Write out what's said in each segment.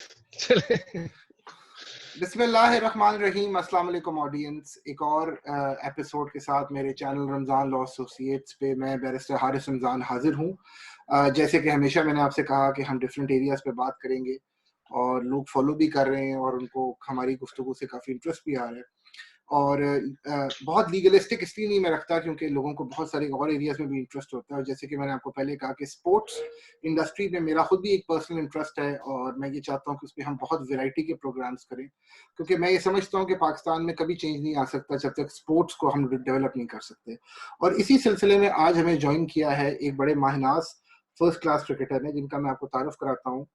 चले। बिस्मिल्लाहिर्रहमानिर्रहीम। अस्सलाम वालेकुम ऑडियंस, एक और एपिसोड के साथ मेरे चैनल रमज़ान लॉ एसोसिएट्स पे मैं बैरिस्टर हारिस रमज़ान हाजिर हूँ। जैसे कि हमेशा मैंने आपसे कहा कि हम डिफरेंट एरियाज़ पे बात करेंगे और लोग फॉलो भी कर रहे हैं और उनको हमारी गुफ्तगू से काफ़ी इंटरेस्ट भी आ रहा है। और बहुत लीगलिस्टिक इसलिए नहीं मैं रखता क्योंकि लोगों को बहुत सारे और एरियाज़ में भी इंटरेस्ट होता है। और जैसे कि मैंने आपको पहले कहा कि स्पोर्ट्स इंडस्ट्री में मेरा खुद भी एक पर्सनल इंटरेस्ट है और मैं ये चाहता हूँ कि उसमें हम बहुत वैरायटी के प्रोग्राम्स करें, क्योंकि मैं ये समझता हूँ कि पाकिस्तान में कभी चेंज नहीं आ सकता जब तक स्पोर्ट्स को हम डेवलप नहीं कर सकते। और इसी सिलसिले में आज हमें ज्वाइन किया है एक बड़े माहिनाज फर्स्ट क्लास क्रिकेटर ने, जिनका मैं आपको तारुफ कराता हूँ।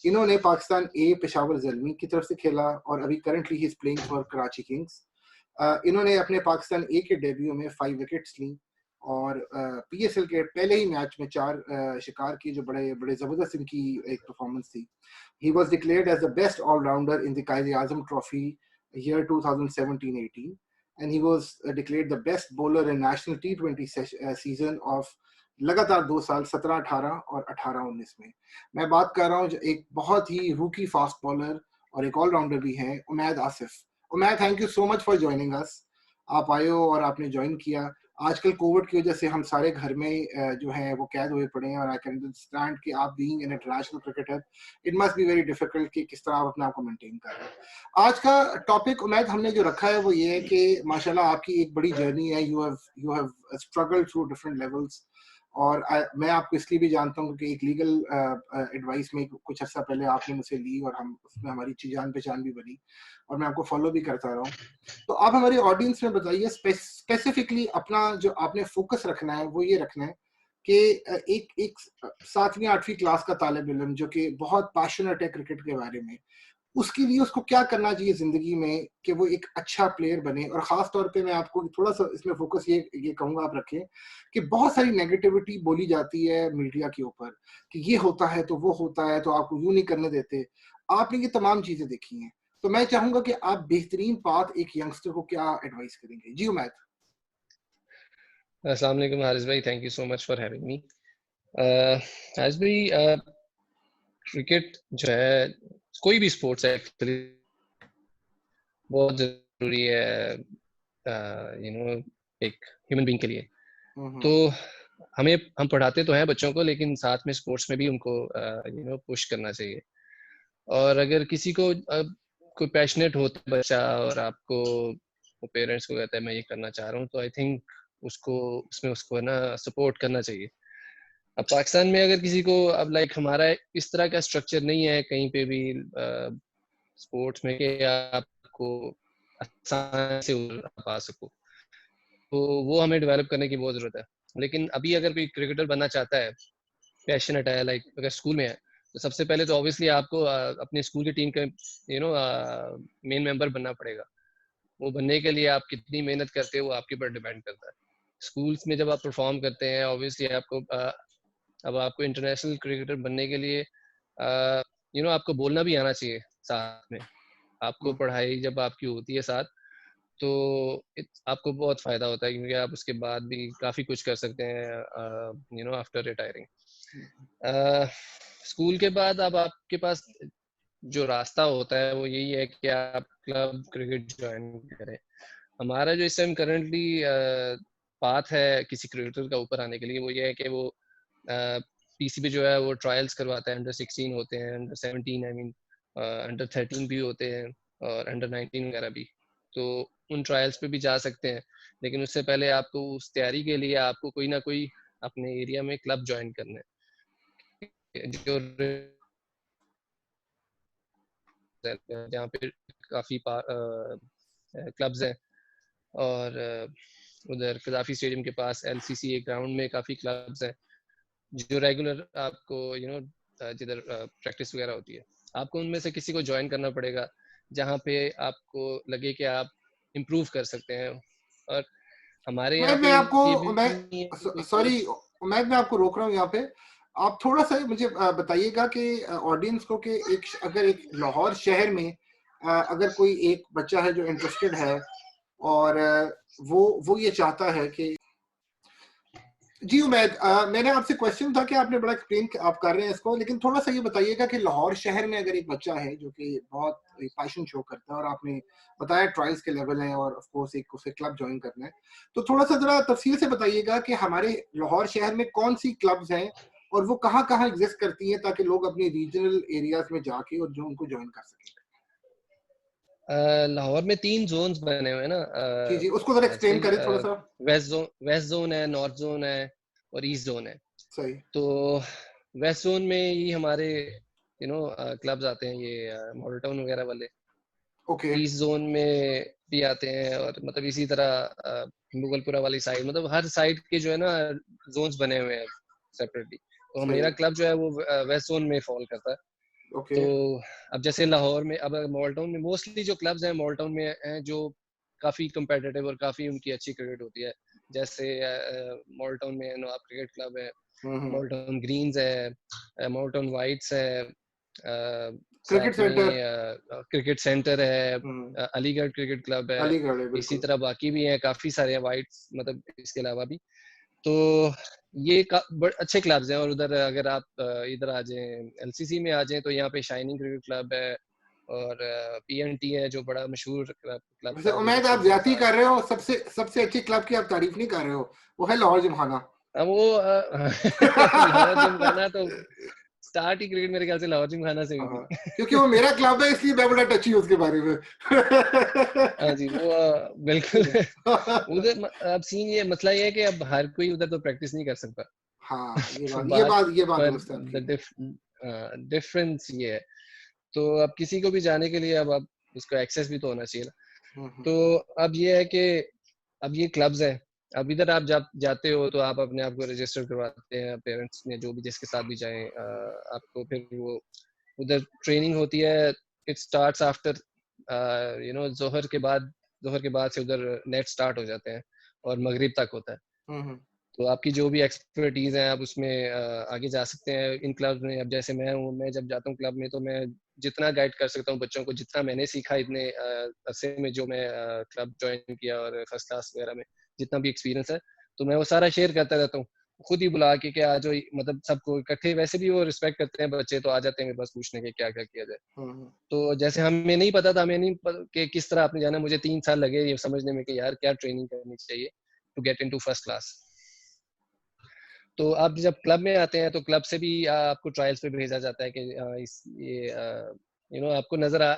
इन्होंने पाकिस्तान ए पेशावर ज़ल्मी की तरफ से खेला और अभी currently he is playing for Karachi Kings. इन्होंने अपने पाकिस्तान ए के डेब्यू में 5 विकेट्स ली और पीएसएल के पहले ही मैच में 4 शिकार की, जो बड़े बड़े ज़बरदस्त इनकी एक परफॉर्मेंस थी। He was declared as the best allrounder in the Quaid-e-Azam trophy year 2017-18 and he was declared the best bowler in national टी20 सीजन ऑफ लगातार 2 साल 17-18 और 18-19 में। मैं बात कर रहा हूँ जो एक बहुत ही रूकी फास्ट बॉलर और एक ऑलराउंडर भी हैं, Umaid Asif. Umaid, thank you so much for joining us. आप आए हो और आपने ज्वाइन किया। आजकल कोविड की वजह से हम सारे घर में जो है वो कैद हुए पड़े हैं और आई कैन अंडरस्टैंड कि आप being an international cricketer it must be very difficult कि किस तरह आप अपने आप को मेंटेन कर रहे हैं। आज का टॉपिक उमैद हमने जो रखा है वो ये है कि माशाल्लाह आपकी एक बड़ी जर्नी है। You have struggled through different levels और मैं आपको इसलिए भी जानता हूँ क्योंकि एक लीगल एडवाइस में कुछ अर्सा पहले आपने मुझसे ली और हम उसमें हमारी अच्छी जान पहचान भी बनी और मैं आपको फॉलो भी करता रहा हूँ। तो आप हमारी ऑडियंस में बताइए स्पेसिफिकली अपना जो आपने फोकस रखना है वो ये रखना है कि एक एक 7वीं 8वीं क्लास का तालिब इल्म जो कि बहुत पैशनेट है क्रिकेट के बारे में, उसके लिए उसको क्या करना चाहिए जिंदगी में कि वो एक अच्छा प्लेयर बने। और खास तौर पे मैं आपको थोड़ा सा इसमें फोकस ये कहूंगा आप रखें कि बहुत सारी नेगेटिविटी बोली जाती है मीडिया के ऊपर कि ये होता है तो वो होता है तो आपको यूं नहीं करने देते। आपने ये तमाम चीजें देखी हैं, तो मैं चाहूंगा कि आप बेहतरीन बात एक यंगस्टर को क्या एडवाइस करेंगे। जी उमैद। अस्सलाम वालेकुम हारिस भाई, thank you so much for having me. Haris भाई, क्रिकेट जो है, कोई भी स्पोर्ट्स है एक्चुअली बहुत जरूरी है एक ह्यूमन बीइंग के लिए। तो हमें हम पढ़ाते तो हैं बच्चों को, लेकिन साथ में स्पोर्ट्स में भी उनको पुश करना चाहिए। और अगर किसी को कोई पैशनेट होता है बच्चा और आपको पेरेंट्स को कहता है मैं ये करना चाह रहा हूँ, तो आई थिंक उसको उसमें उसको है ना सपोर्ट करना चाहिए। अब पाकिस्तान में अगर किसी को अब हमारा इस तरह का स्ट्रक्चर नहीं है कहीं पे भी स्पोर्ट्स में कि आपको आसान से पा सको, तो वो हमें डेवलप करने की बहुत जरूरत है। लेकिन अभी अगर कोई क्रिकेटर बनना चाहता है, पैशनेट है, अगर स्कूल में है, तो सबसे पहले तो ऑब्वियसली आपको अपने स्कूल की टीम का मेन मेंबर बनना पड़ेगा। वो बनने के लिए आप कितनी मेहनत करते हो वो आपके ऊपर डिपेंड करता है। स्कूल्स में जब आप परफॉर्म करते हैं, ऑब्वियसली आपको अब आपको इंटरनेशनल क्रिकेटर बनने के लिए आपको बोलना भी आना चाहिए साथ में। आपको पढ़ाई जब आपकी होती है साथ, तो आपको बहुत फायदा होता है, क्योंकि आप उसके बाद भी काफी कुछ कर सकते हैं आफ्टर रिटायरिंग। स्कूल के बाद अब आपके पास जो रास्ता होता है वो यही है कि आप क्लब क्रिकेट ज्वाइन करें। हमारा जो इस टाइम करंटली पाथ है किसी क्रिकेटर का ऊपर आने के लिए, वो ये है कि वो पीसीबी जो है वो ट्रायल्स करवाता है। अंडर 16 होते हैं, अंडर 17 आई मीन, अंडर 13 भी होते हैं और अंडर 19 वगैरह भी। तो उन ट्रायल्स पे भी जा सकते हैं, लेकिन उससे पहले आपको उस तैयारी के लिए आपको कोई ना कोई अपने एरिया में क्लब ज्वाइन करना है, जो जहाँ पे काफी क्लब्स हैं। और उधर कदाफी स्टेडियम के पास एलसीसी एक ग्राउंड में काफी क्लब्स हैं जो रेगुलर आपको जिधर प्रैक्टिस वगैरह होती है, आपको उनमें से किसी को ज्वाइन करना पड़ेगा जहाँ पे आपको लगे कि आप इम्प्रूव कर सकते हैं। और हमारे यहाँ पे मैं आपको ये भी मैं नहीं है कि कोई सॉरी कोच। मैं आपको रोक रहा हूँ यहाँ पे। आप थोड़ा सा मुझे बताइएगा कि ऑडियंस को कि अगर एक लाहौर शहर में अगर कोई एक बच्चा है जो इंटरेस्टेड है और वो ये चाहता है कि जी उमैद, मैंने आपसे क्वेश्चन था कि आपने बड़ा एक्सप्लेन आप कर रहे हैं इसको, लेकिन थोड़ा सा ये बताइएगा कि लाहौर शहर में अगर एक बच्चा है जो कि बहुत पैशन शो करता है और आपने बताया ट्रायल्स के लेवल हैं और ऑफ कोर्स एक उसे क्लब ज्वाइन करना है, तो थोड़ा सा जरा तफसील से बताइएगा कि हमारे लाहौर शहर में कौन सी क्लब्स हैं और वो कहाँ कहाँ एग्जिस्ट करती हैं, ताकि लोग अपने रीजनल एरियाज में जाके और जो उनको ज्वाइन कर सकें। लाहौर में 3 जोन्स बने हुए हैं ना। जी जी, उसको जरा एक्सप्लेन एक्चुअली करें थोड़ा सा। वेस्ट जोन है, नॉर्थ जोन है और ईस्ट जोन है। सही। तो वेस्ट जोन में ही हमारे क्लब्स आते हैं, ये मॉडल टाउन वगैरह वाले। ओके। ईस्ट जोन में भी आते हैं और मतलब इसी तरह मुगलपुरा वाली साइड, मतलब हर साइड के जो है ना जोन्स बने हुए हैं सेपरेटली। तो सही मेरा है। क्लब जो है वो वेस्ट जोन में फॉल करता है। ओके। तो अब जैसे लाहौर में, अब मॉल टाउन में मोस्टली जो क्लब्स हैं मॉल टाउन में हैं, जो काफी कंपेटिटिव और काफी उनकी अच्छी क्रिकेट होती है। जैसे मॉल टाउन में नवाब क्रिकेट क्लब है, हम्म। मॉल टाउन ग्रीन्स है, मॉल टाउन वाइट्स है, क्रिकेट साथ सेंटर। में क्रिकेट सेंटर है, हम्म। अलीगढ़ क्रिकेट क्लब है। अलीगढ़ है इसी बिल्कुल। तरह बाकी भी हैं काफी सारे हैं वाइट्स, मतलब इसके अलावा भी। तो ये अच्छे क्लब्स हैं। और उधर अगर आप इधर आ जाएं, एलसीसी में आ जाएं, तो यहाँ पे शाइनिंग क्रिकेट क्लब है और पीएनटी है जो बड़ा मशहूर क्लब वैसे था जो उम्मीद बचपन आप से ज्यादा ही था। कर रहे हो, सबसे सबसे अच्छी क्लब की आप तारीफ नहीं कर रहे हो, वो है लाहौर जिमखाना। अब वो लाहौर जिमखाना तो स्टार्ट ही क्रिकेट मेरे ख्याल से लाहौर जिमखाना से हुई हाँ, थी। क्योंकि वो मेरा क्लब है इसलिए मैं बड़ा टची हूँ उसके बारे में। हाँ जी, वो बिल्कुल। उधर अब सीन ये मसला ये है कि अब हर कोई उधर तो प्रैक्टिस नहीं कर सकता। हाँ, ये बात ये बात बात ये बात पर दुरुस्त है आपकी। डिफरेंस ये है। तो अब किसी को भी जाने के लिए अब उसको एक्सेस भी तो होना चाहिए ना। हम्म। तो अब ये है कि अब ये क्लब्स हैं। अब इधर आप जाते हो तो आप अपने आप को रजिस्टर करवाते हैं, पेरेंट्स ने जो भी जिसके साथ भी जाएं, आपको फिर वो उधर ट्रेनिंग होती है। इट स्टार्ट्स आफ्टर जोहर के बाद से उधर नेट स्टार्ट हो जाते हैं और मगरिब तक होता है। हम्म। तो आपकी जो भी एक्सपर्टीज है आप उसमें आगे जा सकते हैं इन क्लब में। अब जैसे मैं हूँ, मैं जब जाता हूँ क्लब में तो मैं जितना गाइड कर सकता हूँ बच्चों को, जितना मैंने सीखा इतने अरसे में जो मैं क्लब ज्वाइन किया और फर्स्ट क्लास वगैरह में जितना भी एक्सपीरियंस है, तो मैं वो सारा शेयर करता रहता हूँ। खुद ही बुला के क्या जो मतलब सबको इकट्ठे, वैसे भी वो रिस्पेक्ट करते हैं बच्चे, तो आ जाते हैं मेरे पास पूछने के क्या क्या किया जाए। हम्म। तो जैसे हमें नहीं पता था, हमें नहीं कि किस तरह आपने जाना, मुझे 3 साल लगे ये समझने में कि यार क्या ट्रेनिंग करनी चाहिए to get into first class. तो आप जब क्लब में आते हैं तो क्लब से भी आपको ट्रायल्स पे भेजा जाता है कि इस ये आपको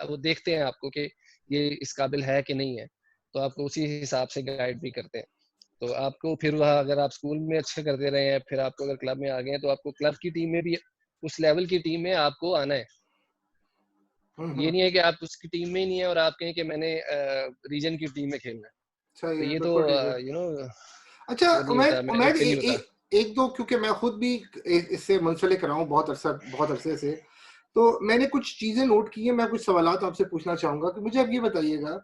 वो देखते हैं आपको कि ये इस काबिल है कि नहीं है। तो आपको उसी हिसाब से गाइड भी करते हैं। तो आपको फिर वहाँ, अगर आप स्कूल में अच्छे करते रहे हैं, फिर आपको अगर क्लब में आ गए हैं, तो आपको क्लब की टीम में भी उस लेवल की टीम में आपको आना है। ये हम्म। नहीं है कि आप उसकी टीम में ही नहीं है और आप कहें कि मैंने रीजन की टीम में खेलना है। सही तो है, ये तो बिल्कुल ठीक है। यू नो अच्छा वो नहीं उमैद होता, उमैद फिर नहीं होता। एक दो, क्योंकि मैं खुद भी इससे मुंसलिक रहा हूँ बहुत अरसे से, तो मैंने कुछ चीजें नोट की हैं। मैं कुछ सवालात आपसे पूछना चाहूंगा कि मुझे अब ये बताइएगा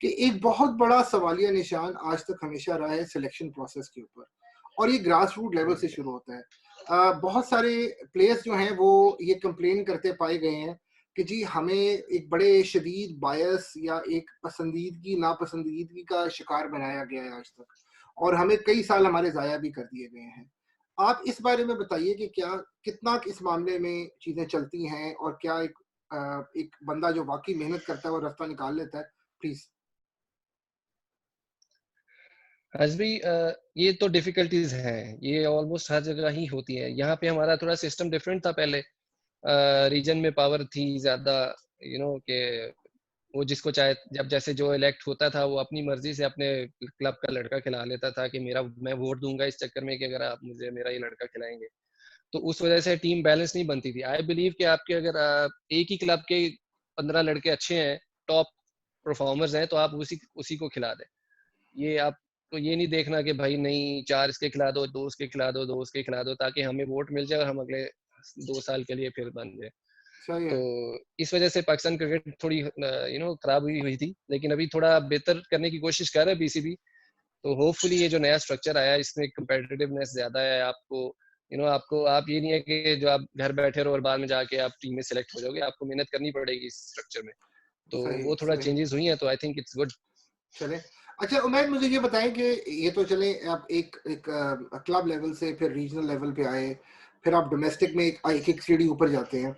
कि एक बहुत बड़ा सवालिया निशान आज तक हमेशा रहा है सिलेक्शन प्रोसेस के ऊपर, और ये ग्रास रूट लेवल से शुरू होता है। बहुत सारे प्लेयर्स जो हैं वो ये कंप्लेन करते पाए गए हैं कि जी हमें एक बड़े शदीद बायस या एक पसंदीदगी नापसंदीदगी का शिकार बनाया गया है आज तक, और हमें कई साल हमारे ज़ाया भी कर दिए गए हैं। आप इस बारे में बताइए कि क्या कितना इस मामले में चीज़ें चलती हैं, और क्या एक बंदा जो वाकई मेहनत करता है वो रास्ता निकाल लेता है। प्लीज। हजबी ये तो डिफिकल्टीज हैं, ये ऑलमोस्ट हर जगह ही होती है। यहाँ पे हमारा थोड़ा सिस्टम डिफरेंट था पहले। रीजन में पावर थी ज्यादा, कि वो जिसको चाहे, जब जैसे जो इलेक्ट होता था वो अपनी मर्जी से अपने क्लब का लड़का खिला लेता था कि मैं वोट दूंगा इस चक्कर में कि अगर आप मुझे मेरा ये लड़का खिलाएंगे। तो उस वजह से टीम बैलेंस नहीं बनती थी। आई बिलीव कि आपके अगर एक ही क्लब के 15 लड़के अच्छे हैं, टॉप परफॉर्मर्स हैं, तो आप उसी उसी को खिला दें। ये आपको ये नहीं देखना कि भाई नहीं 4 इसके खिला दो, 2 उसके खिला दो, 2 उसके खिला दो, ताकि हमें वोट मिल जाए और हम अगले 2 साल के लिए फिर बन जाए। सही तो है। इस वजह से पाकिस्तान क्रिकेट थोड़ी खराब हुई हुई थी, लेकिन अभी थोड़ा बेहतर करने की कोशिश कर रहा है बीसीबी। तो होपफुली ये जो नया स्ट्रक्चर आया है इसमें कंपेटिटिवनेस ज्यादा है। आपको आपको आप ये नहीं है कि जो आप घर बैठे रहो और बाद में जाके आप टीम में सिलेक्ट हो जाओगे, आपको मेहनत करनी पड़ेगी इस स्ट्रक्चर में। तो सही वो थोड़ा सही। चेंजेस हुई हैं, तो आई थिंक इट्स गुड। चले। अच्छा उमैद, मुझे ये बताएं कि ये तो चले आप एक एक क्लब लेवल से फिर रीजनल लेवल पे आए, फिर आप डोमेस्टिक में एक एक सीढ़ी ऊपर जाते हैं।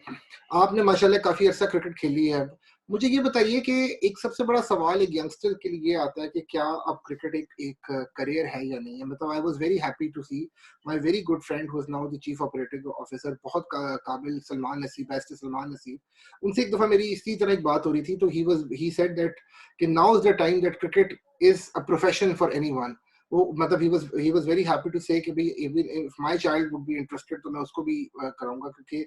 आपने माशाल्लाह काफी अर्सा क्रिकेट खेली है। अब मुझे ये बताइए कि एक सबसे बड़ा सवाल एक यंगस्टर के लिए ये आता है कि क्या अब क्रिकेट एक एक करियर है या नहीं है। मतलब I was very happy to see my very good friend who is now the chief operating officer, बहुत काबिल सलमान नसीब, बेस्ट सलमान नसीब। उनसे एक दफा मेरी इसी तरह एक बात हो रही थी, तो ही सेड दैट कि now is the time that cricket is a profession for anyone. वो मतलब he was very happy to say कि भाई even if my child would be interested तो मैं उसको भी कराऊंगा, क्योंकि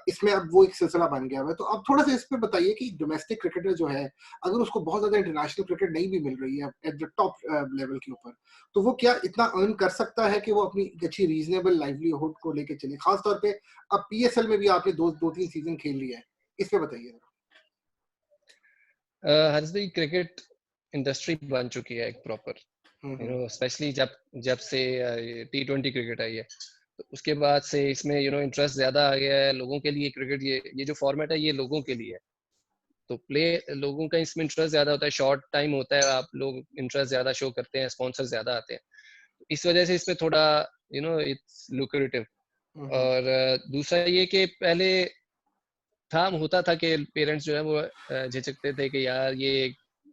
इसमें अब वो एक सिलसिला बन गया है। तो अब थोड़ा सा इस पे बताइए कि डोमेस्टिक क्रिकेटर जो है, अगर उसको बहुत ज्यादा इंटरनेशनल क्रिकेट नहीं भी मिल रही है एट द टॉप लेवल के ऊपर, तो वो क्या इतना अर्न कर सकता है कि वो अपनी एक अच्छी रीजनेबल लाइवलीहुड को लेके चले। खासतौर पे अब पीएसएल में भी आपने दो तीन सीजन खेल लिया है, इस पे बताइए। हर्ष भाई, क्रिकेट इंडस्ट्री बन चुकी है एक प्रॉपर, स्पेशली जब जब से T20 क्रिकेट आई है, तो उसके बाद से इसमें इंटरेस्ट ज्यादा आ गया है लोगों के लिए। क्रिकेट ये जो फॉर्मेट है ये लोगों के लिए है, तो प्ले लोगों का इसमें इंटरेस्ट ज्यादा होता है, शॉर्ट टाइम होता है, आप लोग इंटरेस्ट ज्यादा शो करते हैं, स्पॉन्सर ज्यादा आते हैं, इस वजह से इसमें थोड़ा इट्स लुक्रेटिव। और दूसरा ये कि पहले होता था कि पेरेंट्स जो है वो झिझकते थे कि यार ये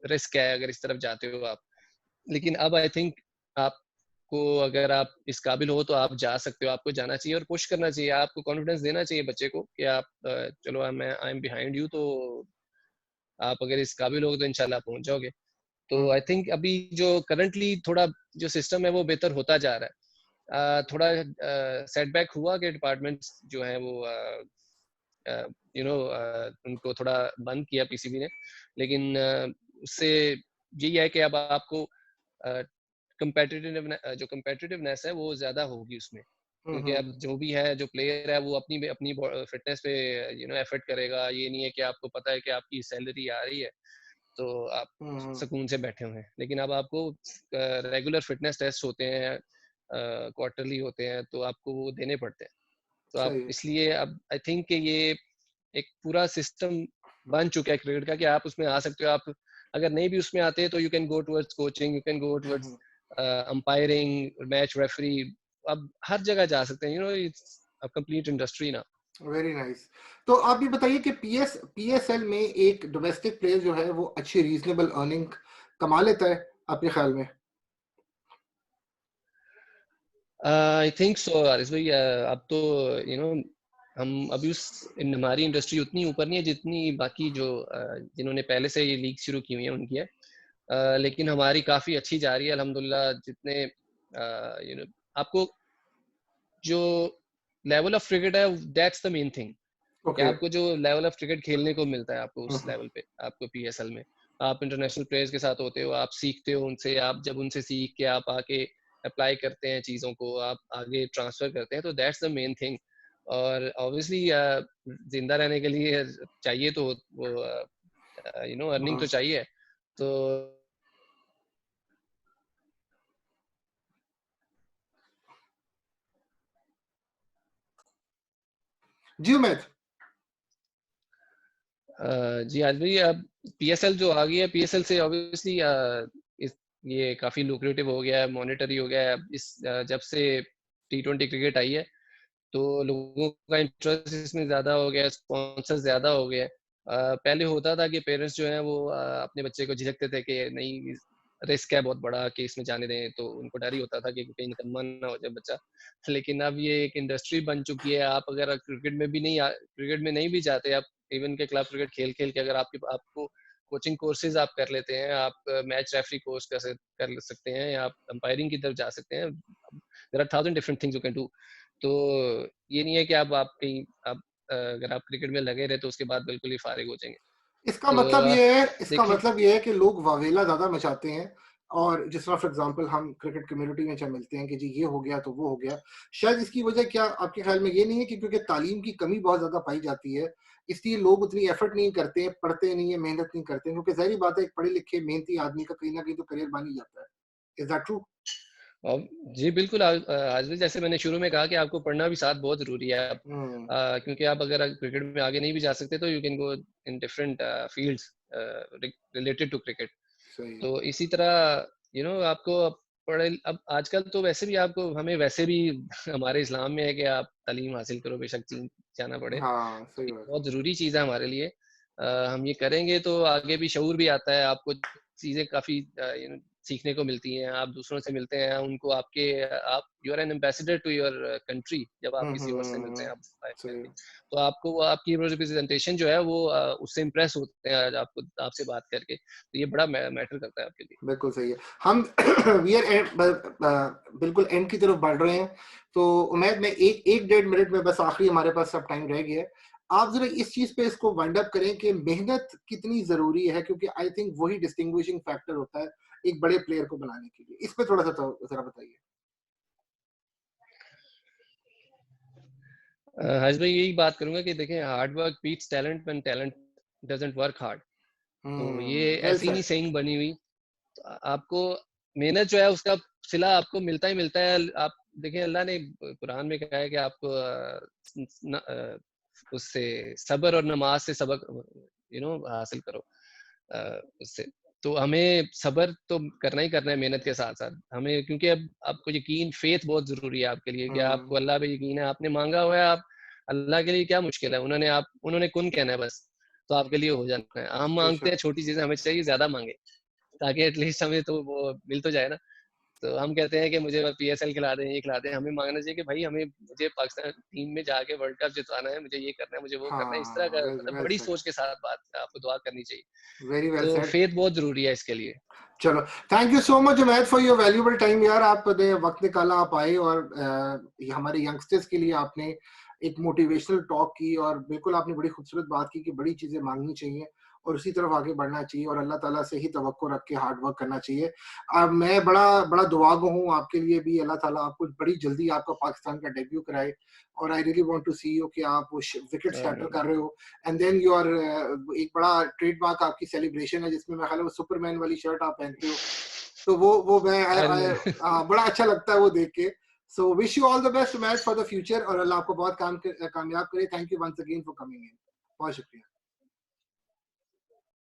रिस्क है अगर इस तरफ जाते हो आप, लेकिन अब आई थिंक आपको, अगर आप इस काबिल हो तो आप जा सकते हो, आपको जाना चाहिए और पुश करना चाहिए, आपको कॉन्फिडेंस देना चाहिए बच्चे को कि आप चलो आई एम बिहाइंड यू, तो आप अगर इस काबिल हो तो इंशाल्लाह पहुंच जाओगे। तो आई थिंक अभी जो करंटली थोड़ा जो सिस्टम है वो बेहतर होता जा रहा है। थोड़ा सेटबैक हुआ कि डिपार्टमेंट्स जो है वो उनको थोड़ा बंद किया पीसीबी ने, लेकिन उससे यही है कि अब आपको जो कम्पेटिटिवनेस है वो ज्यादा होगी उसमें, क्योंकि अब जो भी है, जो प्लेयर है वो अपनी अपनी फिटनेस पे एफर्ट करेगा। ये नहीं है कि आपको पता है कि आपकी सैलरी आ रही है तो आप सुकून से बैठे हुए हैं, लेकिन अब आपको रेगुलर फिटनेस टेस्ट होते हैं, क्वार्टरली होते हैं, तो आपको वो देने पड़ते हैं। तो आप इसलिए अब आई थिंक कि ये एक पूरा सिस्टम बन चुका है क्रिकेट का कि आप उसमें आ सकते हो। आप अगर नहीं भी उसमें आते तो you can go towards coaching, you can go towards umpiring, match referee, अब हर जगह जा सकते हैं। इट्स अ कंप्लीट इंडस्ट्री ना। Very nice. तो आप ये बताइए कि पीएसएल में एक डोमेस्टिक प्लेयर जो है वो अच्छी रीजनेबल अर्निंग कमा लेता है आपके ख्याल में? आई थिंक सो हारिस भाई। अब तो हम अभी हमारी इंडस्ट्री उतनी ऊपर नहीं है जितनी बाकी जो जिन्होंने पहले से ये लीग शुरू की हुई है उनकी है, लेकिन हमारी काफी अच्छी जा रही है अल्हम्दुलिल्लाह। जितने आपको जो लेवल ऑफ क्रिकेट है, दैट्स द मेन थिंग, कि आपको जो लेवल ऑफ क्रिकेट खेलने को मिलता है आपको उस लेवल पे, आपको पीएसएल में आप इंटरनेशनल प्लेयर्स के साथ होते हो, आप सीखते हो उनसे, आप जब उनसे सीख के आप आके अप्लाई करते हैं चीज़ों को, आप आगे ट्रांसफर करते हैं, तो दैट्स द मेन थिंग। और ऑब्वियसली जिंदा रहने के लिए चाहिए तो वो अर्निंग तो चाहिए। तो जी उमैद। जी आज भाई, अब पीएसएल जो आ गई है, पीएसएल से ऑब्वियसली ये काफी लुक्रेटिव हो गया है, मॉनेटरी हो गया है। जब से T20 क्रिकेट आई है तो लोगों का इंटरेस्ट इसमें ज्यादा हो गया है, स्पॉन्सर ज्यादा हो गया है। पहले होता था कि पेरेंट्स जो है वो अपने बच्चे को झिझकते थे कि नहीं, रिस्क है बहुत बड़ा कि इसमें जाने दें, तो उनको डर ही होता था कि कहीं निकम्मा ना हो जाए बच्चा। लेकिन अब ये एक इंडस्ट्री बन चुकी है। आप अगर क्रिकेट में नहीं भी जाते, आप इवन के क्लब क्रिकेट खेल खेल के अगर आपको कोचिंग कोर्सेज आप कर लेते हैं, आप मैच रेफरी कोर्स कर सकते हैं, या आप अंपायरिंग की तरफ जा सकते हैं। There are 1000 different things you can do. तो ये नहीं है कि आप कहीं आप अगर आप क्रिकेट में लगे रहे तो उसके बाद बिल्कुल ही फारिग हो जाएंगे। इसका तो मतलब ये है, इसका देखिए, मतलब ये है कि लोग वावेला ज्यादा मचाते हैं। और जिस तरह फॉर एग्जांपल हम क्रिकेट कम्युनिटी में जब मिलते हैं कि जी ये हो गया तो वो हो गया, शायद इसकी वजह क्या आपके ख्याल में ये नहीं है कि क्योंकि तालीम की कमी बहुत ज्यादा पाई जाती है, इसलिए लोग उतनी एफर्ट नहीं करते हैं, पढ़ते नहीं है, मेहनत नहीं करते हैं? क्योंकि जाहिर बात है एक पढ़े लिखे मेहनती आदमी का कहीं ना कहीं तो करियर बन ही जाता है। Is that true? और जी बिल्कुल, आज भी जैसे मैंने शुरू में कहा कि आपको पढ़ना भी साथ बहुत जरूरी है। आप क्योंकि आप अगर क्रिकेट में आगे नहीं भी जा सकते तो you can go in different fields related to cricket. तो इसी तरह आपको पढ़े, अब आजकल तो वैसे भी आपको, हमें वैसे भी हमारे इस्लाम में है कि आप तालीम हासिल करो, बेशक चीन जाना पड़े, हाँ, तो सही ये बात है। बहुत ज़रूरी चीज़ है हमारे लिए। हम ये करेंगे तो आगे भी शऊर भी आता है, आपको चीज़ें काफ़ी सीखने को मिलती हैं, आप दूसरों से मिलते हैं, उनको आप you are an ambassador to your country, जब आप किसी और से मिलते हैं, आप सही। तो आपको वो आपकी रिप्रेजेंटेशन जो है वो उससे इम्प्रेस होते हैं आपको, आपसे बात करके, तो ये बड़ा मैटर करता है आपके लिए। बिल्कुल सही है। हम वी आर बिल्कुल एंड की तरफ बढ़ रहे हैं, तो उम्मीद में एक डेढ़ मिनट में बस आखिरी हमारे पास सब टाइम रह गया है। आप जरा इस चीज पे इसको वाइंड अप करें कि मेहनत कितनी जरूरी है, क्योंकि आई थिंक वही डिस्टिंग्विशिंग फैक्टर होता है एक बड़े प्लेयर को बनाने के लिए। इस पे थोड़ा सा तो जरा बताइए। हर्ष भाई, यही बात करूंगा कि देखें, hard work beats talent when talent doesn't work hard. तो ये वेल ऐसी नहीं सेड। सेइंग बनी हुई, तो आपको मेहनत जो है उसका सिला आपको मिलता ही मिलता है। आप देखें, अल्लाह ने कुरान में कहा है कि आपको उससे सब्र और नमाज से सबक हासिल करो, उससे। तो हमें सब्र तो करना ही करना है मेहनत के साथ साथ हमें, क्योंकि अब आपको यकीन, फेथ बहुत जरूरी है आपके लिए, कि आपको अल्लाह पे यकीन है, आपने मांगा हुआ है, आप अल्लाह के लिए क्या मुश्किल है, उन्होंने कुन कहना है बस, तो आपके लिए हो जाना है। हम मांगते हैं छोटी चीजें, हमें चाहिए ज्यादा मांगे, ताकि एटलीस्ट हमें तो वो मिल तो जाए ना। तो हम कहते हैं कि मुझे PSL खिला दें, ये खिला दें, हमें मांगना चाहिए कि भाई मुझे पाकिस्तान टीम में जाके वर्ल्ड कप जितवाना है, मुझे ये करना है, मुझे वो करना है, इस तरह हाँ, का वेल मतलब वेल बड़ी सेड। सोच के साथ बात आपको दुआ करनी चाहिए। वेरी वेल तो सेड। फेथ बहुत जरूरी है इसके लिए। चलो, thank you so much Umaid for your valuable time यार। आपने वक्त निकाला, आप आए, और हमारे यंगस्टर्स के लिए आपने एक मोटिवेशनल टॉक की, और बिल्कुल आपने बड़ी खूबसूरत बात की कि बड़ी चीजें मांगनी चाहिए और उसी तरफ आगे बढ़ना चाहिए, और अल्लाह ताला से ही तवक्को रख के हार्ड वर्क करना चाहिए। अब मैं बड़ा बड़ा दुआगो हूँ आपके लिए भी, अल्लाह ताला आपको बड़ी जल्दी आपका पाकिस्तान का डेब्यू कराए, और I really want to see you कि आप वो विकेट शैटर कर रहे हो, एंड देन यू आर एक बड़ा ट्रेडमार्क आपकी सेलिब्रेशन है, जिसमें मैं ख्याल है वो सुपरमैन वाली शर्ट आप पहनते हो, तो वो मैं बड़ा अच्छा लगता है वो देख के। So wish you all the best match for the future, और अल्लाह आपको बहुत कामयाब करे। Thank you once again for coming in. बहुत शुक्रिया।